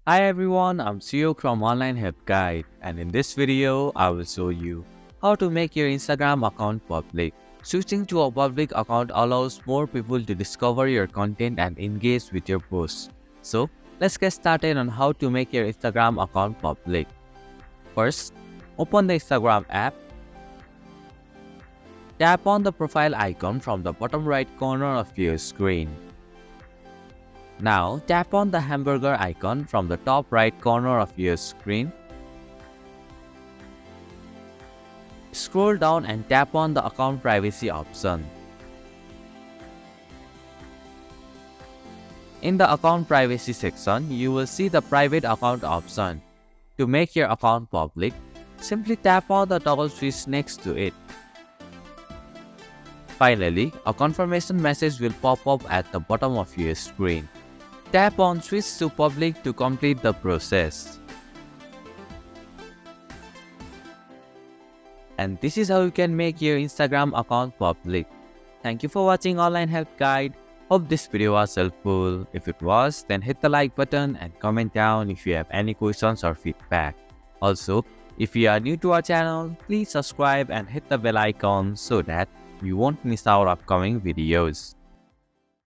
Hi everyone, I'm Suyok from Online Help Guide, and in this video, I will show you how to make your Instagram account public. Switching to a public account allows more people to discover your content and engage with your posts. So, let's get started on how to make your Instagram account public. First, open the Instagram app. Tap on the profile icon from the bottom right corner of your screen. Now, tap on the hamburger icon from the top right corner of your screen. Scroll down and tap on the account privacy option. In the account privacy section, you will see the private account option. To make your account public, simply tap on the toggle switch next to it. Finally, a confirmation message will pop up at the bottom of your screen. Tap on Switch to Public to complete the process. And this is how you can make your Instagram account public. Thank you for watching Online Help Guide. Hope this video was helpful. If it was, then hit the like button and comment down if you have any questions or feedback. Also, if you are new to our channel, please subscribe and hit the bell icon so that you won't miss our upcoming videos.